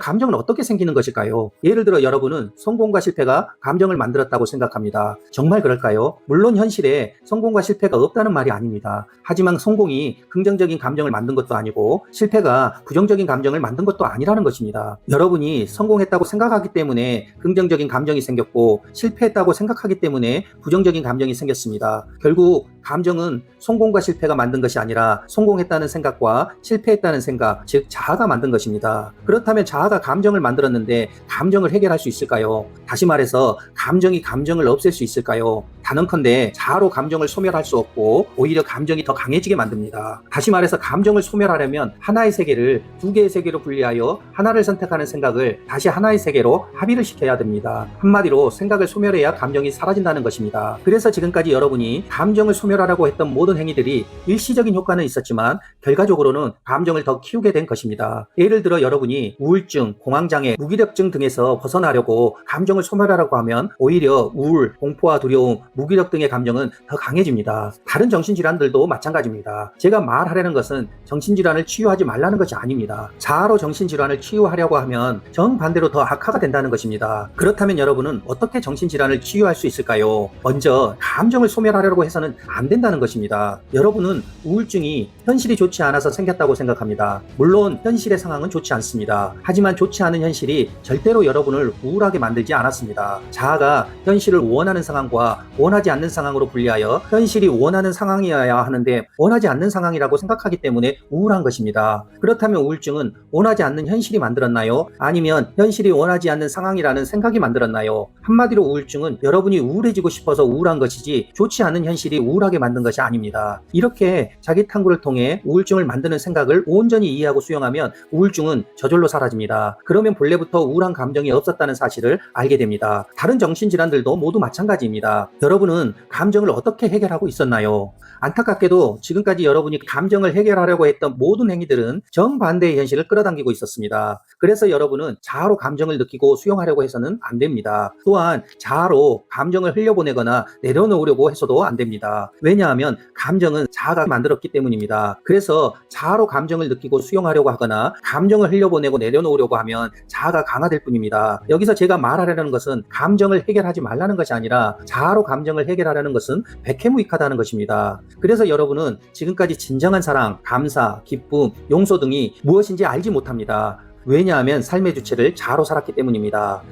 감정은 어떻게 생기는 것일까요? 예를 들어 여러분은 성공과 실패가 감정을 만들었다고 생각합니다. 정말 그럴까요? 물론 현실에 성공과 실패가 없다는 말이 아닙니다. 하지만 성공이 긍정적인 감정을 만든 것도 아니고 실패가 부정적인 감정을 만든 것도 아니라는 것입니다. 여러분이 성공했다고 생각하기 때문에 긍정적인 감정이 생겼고 실패했다고 생각하기 때문에 부정적인 감정이 생겼습니다. 결국 감정은 성공과 실패가 만든 것이 아니라 성공했다는 생각과 실패했다는 생각, 즉 자아가 만든 것입니다. 그렇다면 자아가 감정을 만들었는데 감정을 해결할 수 있을까요? 다시 말해서 감정이 감정을 없앨 수 있을까요? 단언컨대 자아로 감정을 소멸할 수 없고 오히려 감정이 더 강해지게 만듭니다. 다시 말해서 감정을 소멸하려면 하나의 세계를 두 개의 세계로 분리하여 하나를 선택하는 생각을 다시 하나의 세계로 합의를 시켜야 됩니다. 한마디로 생각을 소멸해야 감정이 사라진다는 것입니다. 그래서 지금까지 여러분이 감정을 소멸하라고 했던 모든 행위들이 일시적인 효과는 있었지만 결과적으로는 감정을 더 키우게 된 것입니다. 예를 들어 여러분이 우울증, 공황장애, 무기력증 등에서 벗어나려고 감정을 소멸하라고 하면 오히려 우울, 공포와 두려움, 무기력 등의 감정은 더 강해집니다. 다른 정신질환들도 마찬가지입니다. 제가 말하려는 것은 정신질환을 치유하지 말라는 것이 아닙니다. 자아로 정신질환을 치유하려고 하면 정반대로 더 악화가 된다는 것입니다. 그렇다면 여러분은 어떻게 정신질환을 치유할 수 있을까요? 먼저 감정을 소멸하려고 해서는 안 된다는 것입니다. 여러분은 우울증이 현실이 좋지 않아서 생겼다고 생각합니다. 물론 현실의 상황은 좋지 않습니다. 하지만 좋지 않은 현실이 절대로 여러분을 우울하게 만들지 않았습니다. 자아가 현실을 원하는 상황과 원하지 않는 상황으로 분리하여 현실이 원하는 상황이어야 하는데 원하지 않는 상황이라고 생각하기 때문에 우울한 것입니다. 그렇다면 우울증은 원하지 않는 현실이 만들었나요? 아니면 현실이 원하지 않는 상황이라는 생각이 만들었나요? 한마디로 우울증은 여러분이 우울해지고 싶어서 우울한 것이지 좋지 않은 현실이 우울하게 만든 것이 아닙니다. 이렇게 자기 탐구를 통해 우울증을 만드는 생각을 온전히 이해하고 수용하면 우울증은 저절로 사라집니다. 그러면 본래부터 우울한 감정이 없었다는 사실을 알게 됩니다. 다른 정신질환들도 모두 마찬가지입니다. 여러분은 감정을 어떻게 해결하고 있었나요? 안타깝게도 지금까지 여러분이 감정을 해결하려고 했던 모든 행위들은 정반대의 현실을 끌어당기고 있었습니다. 그래서 여러분은 자아로 감정을 느끼고 수용하려고 해서는 안 됩니다. 또한 자아로 감정을 흘려보내거나 내려놓으려고 해서도 안 됩니다. 왜냐하면 감정은 자아가 만들었기 때문입니다. 그래서 자아로 감정을 느끼고 수용하려고 하거나 감정을 흘려보내고 내려놓으려고 하면 자아가 강화될 뿐입니다. 여기서 제가 말하려는 것은 감정을 해결하지 말라는 것이 아니라 자아로 감정을 해결하려는 것은 백해무익하다는 것입니다. 그래서 여러분은 지금까지 진정한 사랑, 감사, 기쁨, 용서 등이 무엇인지 알지 못합니다. 왜냐하면 삶의 주체를 자아로 살았기 때문입니다.